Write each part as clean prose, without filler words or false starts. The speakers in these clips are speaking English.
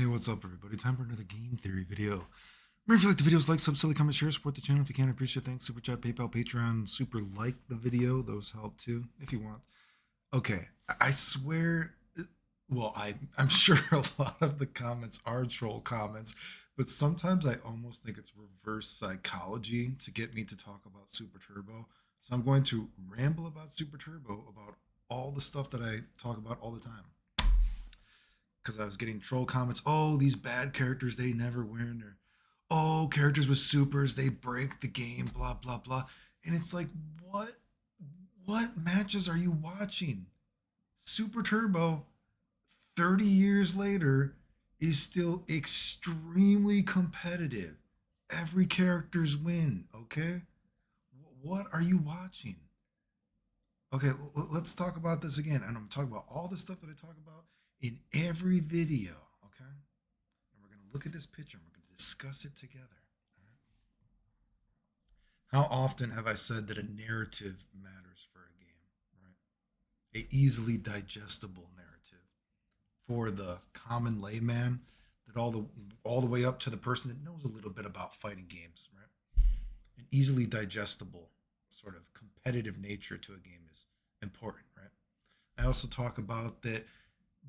Hey, what's up, everybody? Time for another game theory video. Remember, if you like the videos, like, sub, silly, comment, share, support the channel if you can. I appreciate it. Thanks. Super chat, PayPal, Patreon. Super like the video. Those help too, if you want. Okay, I swear. Well, I'm sure a lot of the comments are troll comments, but sometimes I almost think it's reverse psychology to get me to talk about Super Turbo. So I'm going to ramble about Super Turbo, about all the stuff that I talk about all the time, because I was getting troll comments. Oh, these bad characters, they never win. Or, oh, characters with supers, they break the game, blah, blah, blah. And it's like, what matches are you watching? Super Turbo, 30 years later, is still extremely competitive. Every character's win, okay? What are you watching? Okay, let's talk about this again. And I'm going to talk about all the stuff that I talk about in every video, okay? And we're going to look at this picture and we're going to discuss it together. All right? How often have I said that a narrative matters for a game, right? A easily digestible narrative for the common layman, that all the way up to the person that knows a little bit about fighting games, right? An easily digestible sort of competitive nature to a game is important, right? I also talk about that,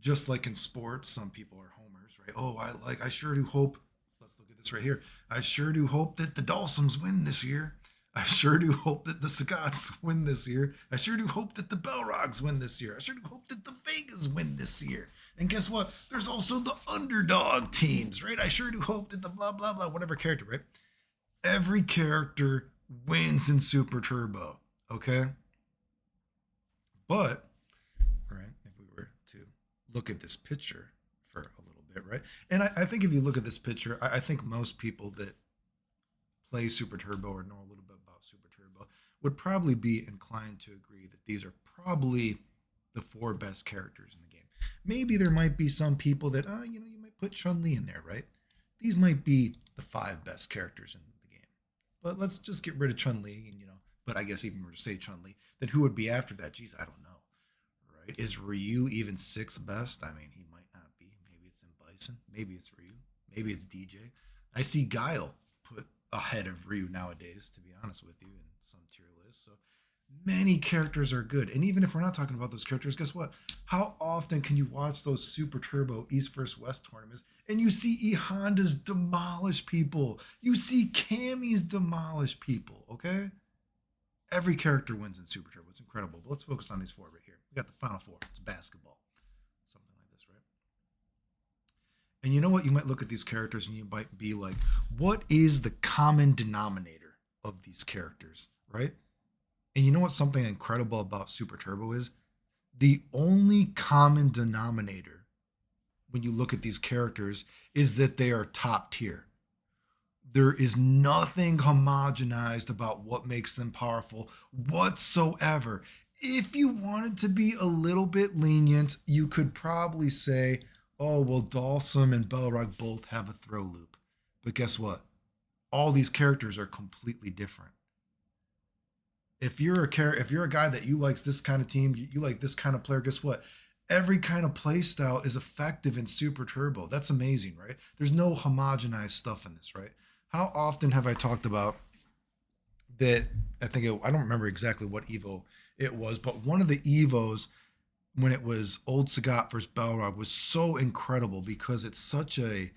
just like in sports, some people are homers, right? Oh, I sure do hope. Let's look at this right here. I sure do hope that the Dawsons win this year. I sure do hope that the Sagats win this year. I sure do hope that the Belrogs win this year. I sure do hope that the Vegas win this year. And guess what? There's also the underdog teams, right? I sure do hope that the blah, blah, blah, whatever character, right? Every character wins in Super Turbo, okay? But, right, if we were to look at this picture for a little bit, right? And I think if you look at this picture, I think most people that play Super Turbo or know a little bit about Super Turbo would probably be inclined to agree that these are probably the four best characters in the game. Maybe there might be some people that, you might put Chun-Li in there, right? These might be the five best characters in the game. But let's just get rid of Chun-Li, and but I guess even were to say Chun-Li, then who would be after that? Geez, I don't know. Right? Is Ryu even sixth best? I mean, he might not be. Maybe it's in Bison. Maybe it's Ryu. Maybe it's DJ. I see Guile put ahead of Ryu nowadays, to be honest with you, in some tier lists. So many characters are good. And even if we're not talking about those characters, guess what? How often can you watch those Super Turbo East vs. West tournaments and you see E Hondas demolish people? You see Cammys demolish people, okay? Every character wins in Super Turbo. It's incredible. But let's focus on these four right here. We got the final four. It's basketball. Something like this, right? And you know what? You might look at these characters and you might be like, what is the common denominator of these characters, right? And you know what something incredible about Super Turbo is? The only common denominator when you look at these characters is that they are top tier. There is nothing homogenized about what makes them powerful whatsoever. If you wanted to be a little bit lenient, you could probably say, oh, well, Dalsum and Belrog both have a throw loop. But guess what? All these characters are completely different. If you're a guy that you likes this kind of team, you like this kind of player, guess what? Every kind of play style is effective in Super Turbo. That's amazing, right? There's no homogenized stuff in this, right? How often have I talked about that? I don't remember exactly what Evo it was, but one of the Evos when it was Old Sagat versus Balrog was so incredible because it's such a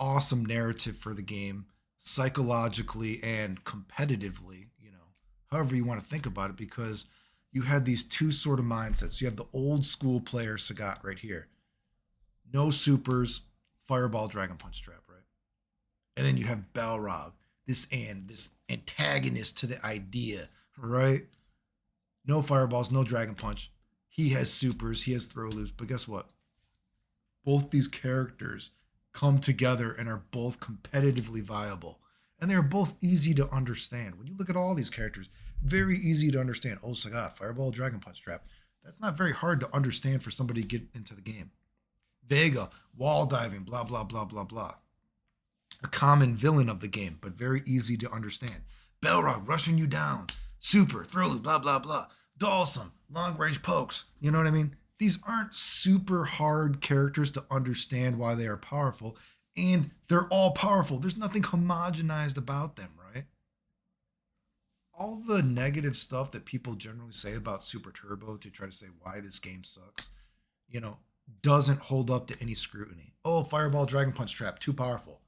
awesome narrative for the game, psychologically and competitively, however you want to think about it, because you had these two sort of mindsets. You have the old school player Sagat right here. No supers, fireball, dragon punch trap, right? And then you have Balrog, this antagonist to the idea, right? No fireballs, no dragon punch. He has supers, he has throw loops, but guess what? Both these characters come together and are both competitively viable. And they're both easy to understand. When you look at all these characters, very easy to understand. Oh, Sagat, fireball, dragon punch trap. That's not very hard to understand for somebody to get into the game. Vega, wall diving, blah, blah, blah, blah, blah. A common villain of the game, but very easy to understand. Belrog, rushing you down. Super, throw loop, blah, blah, blah. Dalsum, long range pokes. You know what I mean? These aren't super hard characters to understand why they are powerful, and they're all powerful. There's nothing homogenized about them, right? All the negative stuff that people generally say about Super Turbo to try to say why this game sucks, you know, doesn't hold up to any scrutiny. Oh, Fireball Dragon Punch Trap, too powerful.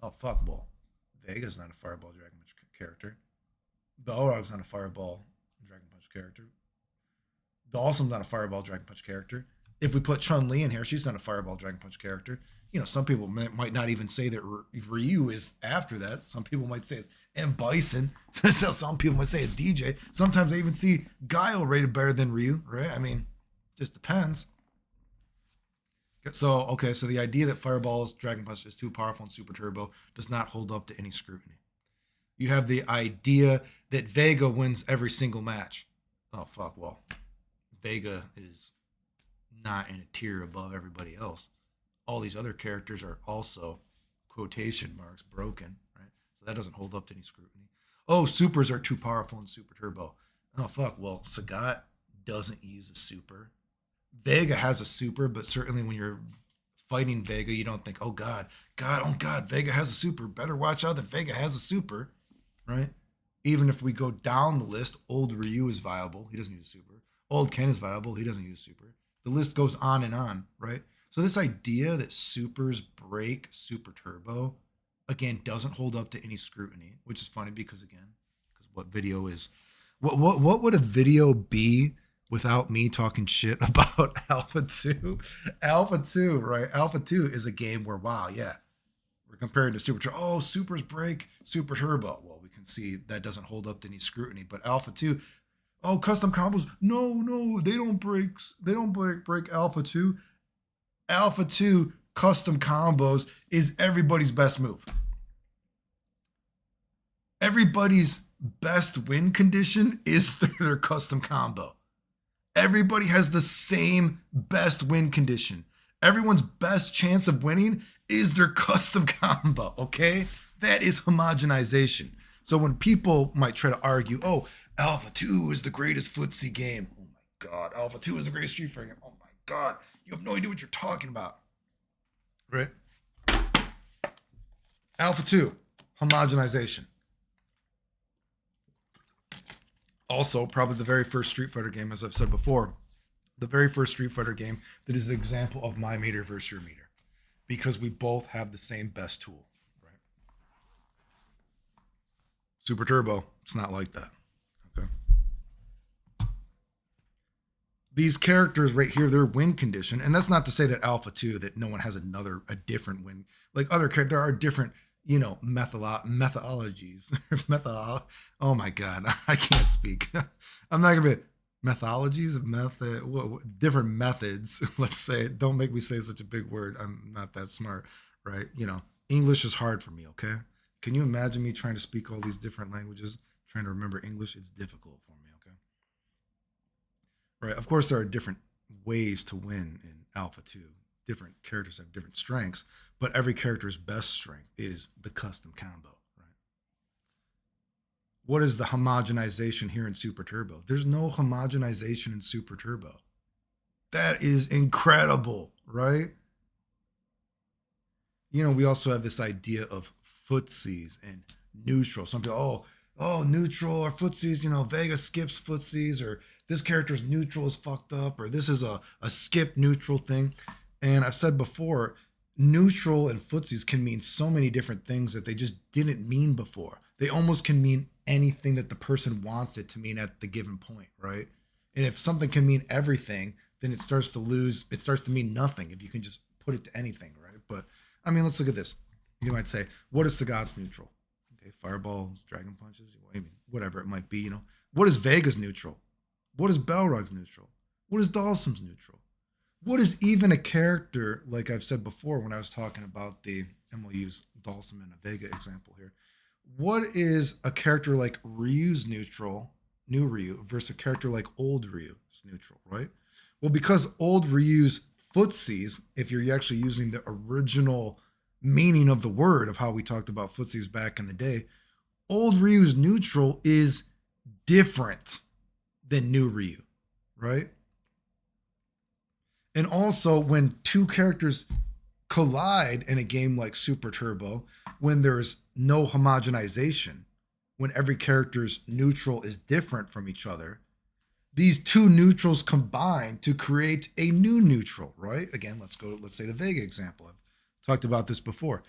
Oh, fuck, well, Vega's not a Fireball Dragon Punch character. Balrog's not a Fireball Dragon Punch character. Dawson's not a Fireball Dragon Punch character. If we put Chun Li in here, she's not a Fireball Dragon Punch character. You know, some people might not even say that Ryu is after that. Some people might say it's M. Bison. So some people might say it's DJ. Sometimes I even see Guile rated better than Ryu, right? I mean, just depends. So, okay, so the idea that Fireball's Dragon Punch is too powerful in Super Turbo does not hold up to any scrutiny. You have the idea that Vega wins every single match. Oh, fuck, well, Vega is not in a tier above everybody else. All these other characters are also, quotation marks, broken, right? So that doesn't hold up to any scrutiny. Oh, supers are too powerful in Super Turbo. Oh, fuck, well, Sagat doesn't use a super. Vega has a super, but certainly when you're fighting Vega, you don't think, oh God, Vega has a super. Better watch out that Vega has a super, right? Even if we go down the list, old Ryu is viable. He doesn't use a super. Old Ken is viable. He doesn't use a super. The list goes on and on, right? So this idea that supers break Super Turbo, again, doesn't hold up to any scrutiny, which is funny because what video is, what would a video be without me talking shit about Alpha 2? Alpha 2, right? Alpha 2 is a game where, wow, yeah, we're comparing to Super Turbo. Oh, supers break Super Turbo. Well, we can see that doesn't hold up to any scrutiny. But Alpha 2, oh, custom combos. No, they don't break Alpha 2. Alpha 2 custom combos is everybody's best move. Everybody's best win condition is their custom combo. Everybody has the same best win condition. Everyone's best chance of winning is their custom combo, okay? That is homogenization. So when people might try to argue, oh, Alpha 2 is the greatest footsie game. Oh my God, Alpha 2 is the greatest Street Fighter game. Oh my God, you have no idea what you're talking about. Right? Alpha 2, homogenization. Also, probably the very first Street Fighter game, as I've said before, the very first Street Fighter game that is an example of my meter versus your meter, because we both have the same best tool, right? Super Turbo, it's not like that, okay? These characters right here, their win condition, and that's not to say that Alpha 2, that no one has a different win. Like other characters, there are different, methodologies. Oh my God, I can't speak. I'm not gonna be methodologies, different methods. Let's say, don't make me say such a big word. I'm not that smart, right? English is hard for me. Okay, can you imagine me trying to speak all these different languages, trying to remember English? It's difficult for me. Okay, right. Of course, there are different ways to win in Alpha 2. Different characters have different strengths, but every character's best strength is the custom combo, right? What is the homogenization here in Super Turbo? There's no homogenization in Super Turbo. That is incredible, right? We also have this idea of footsies and neutral. Some people, neutral or footsies, Vega skips footsies, or this character's neutral is fucked up, or this is a skip neutral thing. And I've said before, neutral and footsies can mean so many different things that they just didn't mean before. They almost can mean anything that the person wants it to mean at the given point, right? And if something can mean everything, then it starts to mean nothing if you can just put it to anything, right? But, I mean, let's look at this. You might say, what is Sagat's neutral? Okay, fireballs, dragon punches, whatever it might be, What is Vega's neutral? What is Balrog's neutral? What is Dhalsim's neutral? What is even a character, like I've said before when I was talking about and we'll use Dhalsim and a Vega example here. What is a character like Ryu's neutral, new Ryu, versus a character like old Ryu's neutral, right? Well, because old Ryu's footsies, if you're actually using the original meaning of the word of how we talked about footsies back in the day, old Ryu's neutral is different than new Ryu, right? And also, when two characters collide in a game like Super Turbo, when there's no homogenization, when every character's neutral is different from each other, these two neutrals combine to create a new neutral, right? Again, let's say the Vega example. I've talked about this before.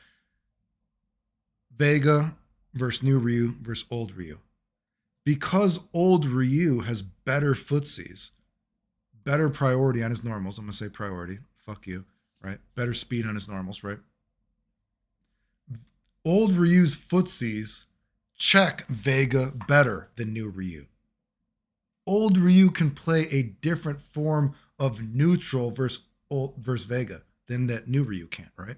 Vega versus new Ryu versus old Ryu. Because old Ryu has better footsies, better priority on his normals. I'm gonna say priority. Fuck you, right? Better speed on his normals, right? Old Ryu's footsies check Vega better than new Ryu. Old Ryu can play a different form of neutral versus Vega than that new Ryu can, right?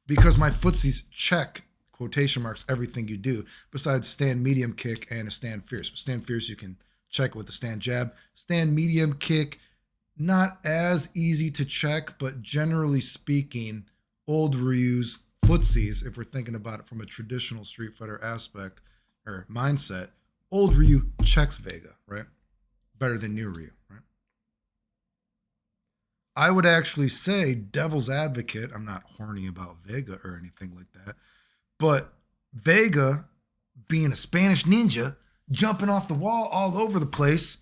Because my footsies check quotation marks everything you do besides stand medium kick and a stand fierce. But stand fierce you can check with the stand jab. Stand medium kick, not as easy to check, but generally speaking, old Ryu's footsies, if we're thinking about it from a traditional Street Fighter aspect or mindset, old Ryu checks Vega, right? Better than new Ryu, right? I would actually say, devil's advocate, I'm not horny about Vega or anything like that, but Vega, being a Spanish ninja, jumping off the wall all over the place,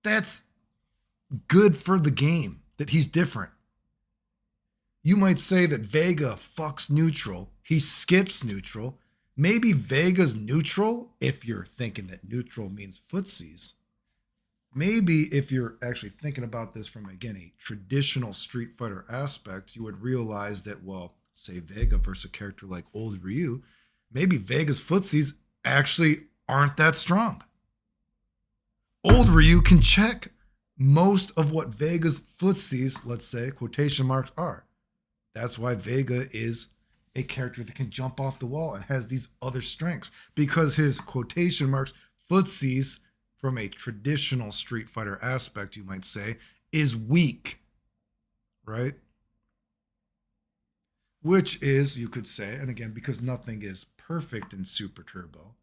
that's good for the game, that he's different. You might say that Vega fucks neutral, he skips neutral. Maybe Vega's neutral, if you're thinking that neutral means footsies. Maybe if you're actually thinking about this from, again, a traditional Street Fighter aspect, you would realize that, well, say Vega versus a character like old Ryu, maybe Vega's footsies actually aren't that strong. Old Ryu can check most of what Vega's footsies, let's say, quotation marks, are. That's why Vega is a character that can jump off the wall and has these other strengths, because his quotation marks footsies, from a traditional Street Fighter aspect, you might say, is weak, right? Which is, you could say, and again, because nothing is perfect in Super Turbo,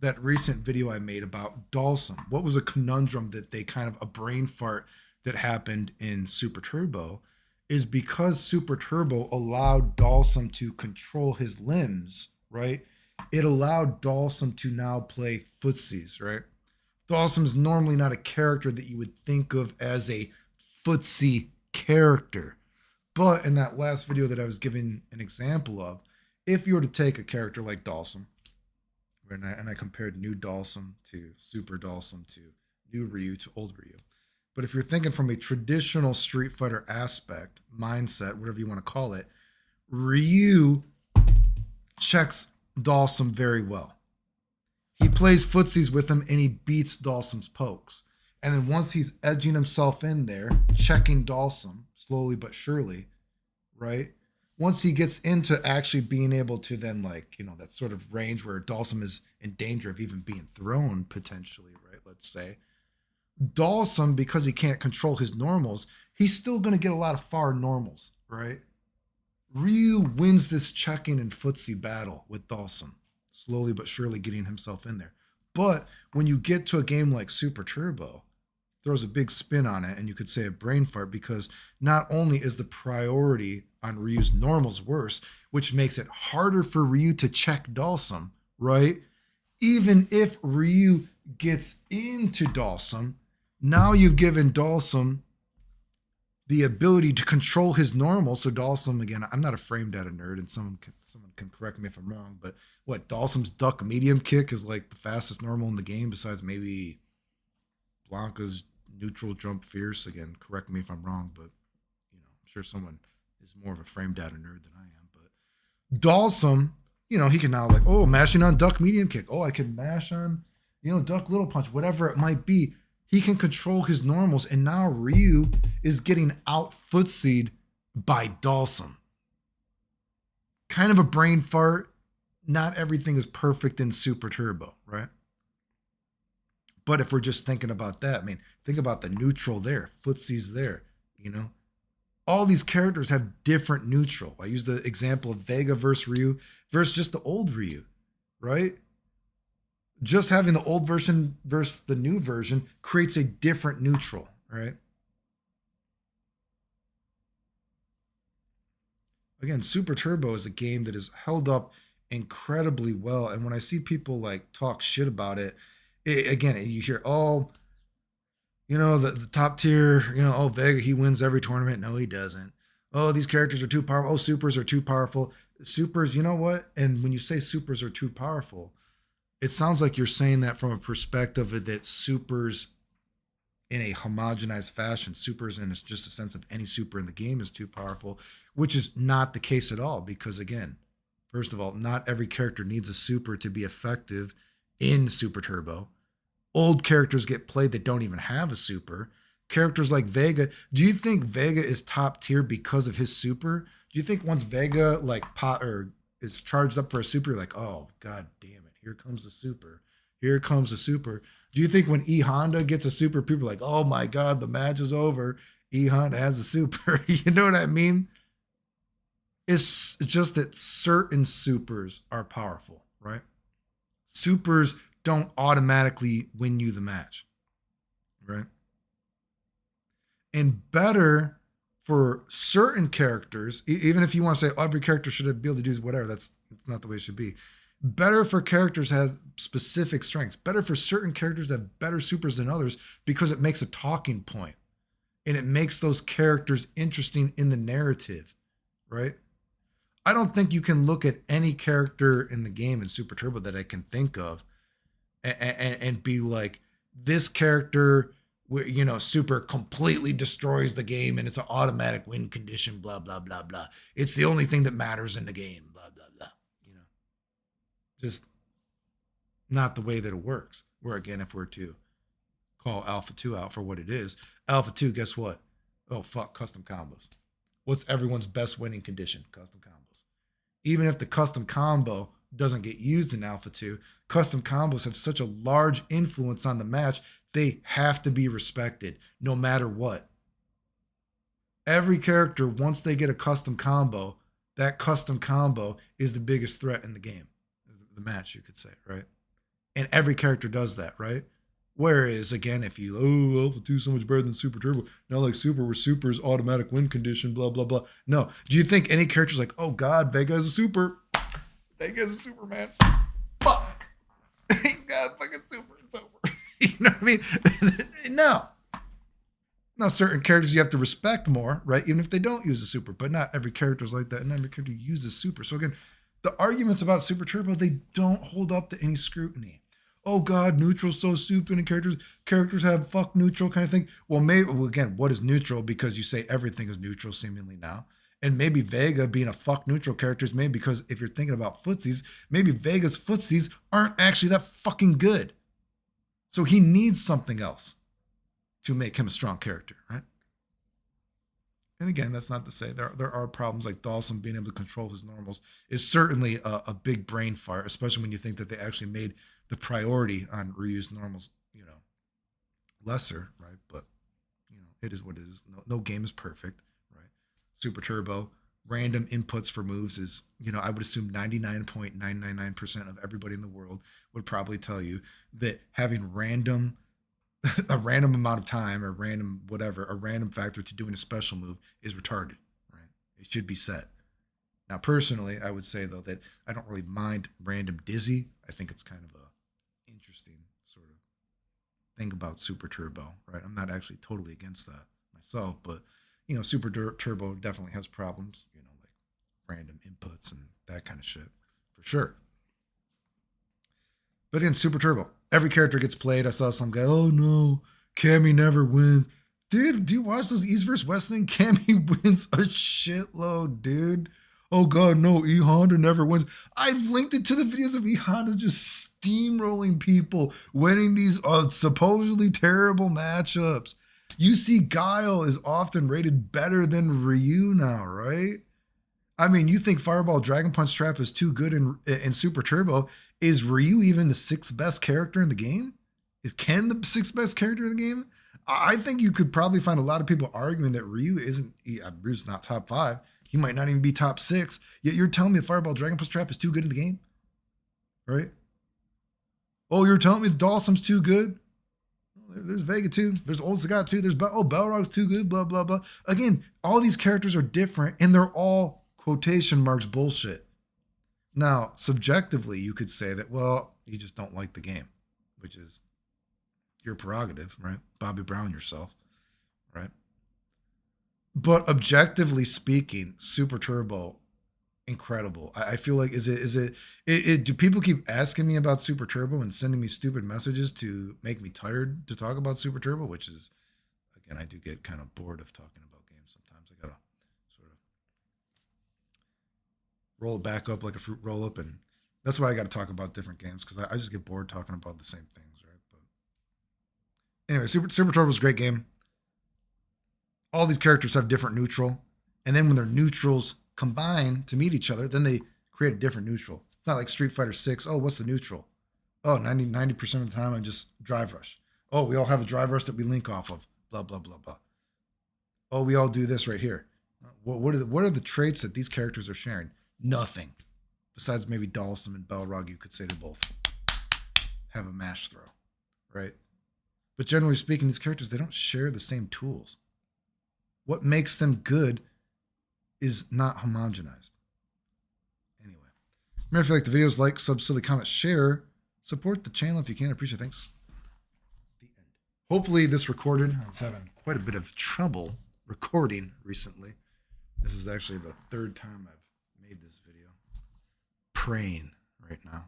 that recent video I made about Dalsum. What was a conundrum that they kind of, a brain fart that happened in Super Turbo, is because Super Turbo allowed Dalsum to control his limbs, right? It allowed Dalsum to now play footsies, right? Dalsum is normally not a character that you would think of as a footsie character. But in that last video that I was giving an example of, if you were to take a character like Dalsum, and I compared new Dalsum to super Dalsum to new Ryu to old Ryu. But if you're thinking from a traditional Street Fighter aspect, mindset, whatever you want to call it, Ryu checks Dalsum very well. He plays footsies with him and he beats Dalsum's pokes. And then once he's edging himself in there, checking Dalsum slowly but surely, right? Once he gets into actually being able to then, like, you know, that sort of range where Dalsum is in danger of even being thrown potentially, right? Let's say. Dalsum, because he can't control his normals, he's still going to get a lot of far normals, right? Ryu wins this checking and footsie battle with Dalsum, slowly but surely getting himself in there. But when you get to a game like Super Turbo, throws a big spin on it, and you could say a brain fart, because not only is the priority on Ryu's normals worse, which makes it harder for Ryu to check Dalsum, right? Even if Ryu gets into Dalsum, now you've given Dalsum the ability to control his normal. So Dalsum, again, I'm not a frame data nerd, and someone can correct me if I'm wrong, but what, Dalsum's duck medium kick is like the fastest normal in the game, besides maybe Blanca's neutral jump fierce. Again, correct me if I'm wrong, but you know, I'm sure someone is more of a frame data nerd than I am. But Dalsum, you know, he can now, like, oh, mashing on duck medium kick. Oh, I can mash on, you know, duck little punch, whatever it might be. He can control his normals, and now Ryu is getting out footsied by Dalsum. Kind of a brain fart. Not everything is perfect in Super Turbo, right? But if we're just thinking about that, I mean, think about the neutral there, footsie's there, you know? All these characters have different neutral. I use the example of Vega versus Ryu versus just the old Ryu, right? Just having the old version versus the new version creates a different neutral, right? again, Super Turbo is a game that is held up incredibly well. And when I see people like talk shit about it, again, you hear, oh, the top tier, oh, Vega, he wins every tournament. No, he doesn't. Oh, these characters are too powerful. Oh, supers are too powerful. Supers, you know what? And when you say supers are too powerful, it sounds like you're saying that from a perspective of that supers in a homogenized fashion, supers in just a sense of any super in the game is too powerful, which is not the case at all. Because again, first of all, not every character needs a super to be effective in Super Turbo. Old characters get played that don't even have a super. Characters like Vega, do you think Vega is top tier because of his super? Do you think once Vega like pot or is charged up for a super, you're like, oh god damn it, here comes the super. Here comes the super. Do you think when E Honda gets a super, people are like, oh my god, the match is over. E Honda has a super. You know what I mean? It's just that certain supers are powerful, right? Supers don't automatically win you the match, right? And better for certain characters, even if you want to say, oh, every character should be able to do whatever, that's not the way it should be. Better for characters have specific strengths. Better for certain characters that have better supers than others because it makes a talking point and it makes those characters interesting in the narrative, right? I don't think you can look at any character in the game in Super Turbo that I can think of and be like, this character, super completely destroys the game and it's an automatic win condition, blah, blah, blah, blah. It's the only thing that matters in the game, blah, blah, blah. Just not the way that it works. Where again, if we're to call Alpha 2 out for what it is, Alpha 2, guess what? Oh, fuck, custom combos. What's everyone's best winning condition? Custom combos. Even if the custom combo doesn't get used in Alpha 2, custom combos have such a large influence on the match, they have to be respected no matter what. Every character, once they get a custom combo, that custom combo is the biggest threat in the game, the match, you could say, right? And every character does that, right? Whereas, again, if you, Alpha 2 so much better than Super Turbo, not like Super, where Super's automatic win condition, blah, blah, blah. No. Do you think any character's like, oh, God, Vega is a Super? Vega is a Superman. Fuck. He got fucking Super. It's over. You know what I mean? No. Now, certain characters you have to respect more, right? Even if they don't use a super, but not every character is like that, and not every character uses super. So again, the arguments about Super Turbo, they don't hold up to any scrutiny. Oh God, neutral's so stupid, and characters have fuck neutral kind of thing. Well, again, what is neutral? Because you say everything is neutral seemingly now. And maybe Vega being a fuck neutral character is maybe because if you're thinking about footsies, maybe Vega's footsies aren't actually that fucking good. So he needs something else to make him a strong character, right? And again, that's not to say there are problems like Dawson being able to control his normals is certainly a big brain fart, especially when you think that they actually made the priority on Ryu's normals, lesser, right? But it is what it is. No game is perfect, right? Super Turbo, random inputs for moves is, I would assume 99.999% of everybody in the world would probably tell you that having a random amount of time or a random factor to doing a special move is retarded, right? It should be set. Now, personally, I would say, though, that I don't really mind random dizzy. I think it's kind of a interesting sort of thing about Super Turbo, right? I'm not actually totally against that myself, but, Super Turbo definitely has problems, like random inputs and that kind of shit, for sure. But again, Super Turbo, every character gets played. I saw some guy, oh no, Cammy never wins. Dude, do you watch those East vs. West thing? Cammy wins a shitload, dude. Oh god, no, E Honda never wins. I've linked it to the videos of E Honda just steamrolling people, winning these supposedly terrible matchups. You see Guile is often rated better than Ryu now, right? I mean, you think Fireball Dragon Punch Trap is too good in Super Turbo. Is Ryu even the sixth best character in the game? Is Ken the sixth best character in the game? I think you could probably find a lot of people arguing that Ryu's not top 5. He might not even be top 6. Yet you're telling me Fireball Dragon Punch Trap is too good in the game? Right? Oh, you're telling me Dawson's too good? There's Vega too. There's Old Sagat too. There's Balrog's too good, blah, blah, blah. Again, all these characters are different and they're all quotation marks bullshit. Now, subjectively, you could say that, well, you just don't like the game, which is your prerogative, right? Bobby Brown yourself, right? But objectively speaking, Super Turbo, incredible. I feel like do people keep asking me about Super Turbo and sending me stupid messages to make me tired to talk about Super Turbo, which is, again, I do get kind of bored of talking about games sometimes. I gotta sort of roll it back up like a fruit roll up, and that's why I got to talk about different games because I just get bored talking about the same things, right? But anyway, Super Turbo is a great game. All these characters have different neutral, and then when their neutrals combine to meet each other, then they create a different neutral. It's not like Street Fighter 6. Oh, what's the neutral? Oh, 90% of the time I just drive rush. Oh, we all have a drive rush that we link off of. Blah, blah, blah, blah. Oh, we all do this right here. What are the traits that these characters are sharing? Nothing. Besides maybe Dawson and Balrog, you could say they both have a mash throw, right? But generally speaking, these characters, they don't share the same tools. What makes them good is not homogenized. Anyway, remember, if you like the videos, like, sub, silly, comment, share, support the channel if you can. I appreciate it. Thanks. The end. Hopefully this recorded. I was having quite a bit of trouble recording recently. This is actually the third time I've made this video. Praying right now.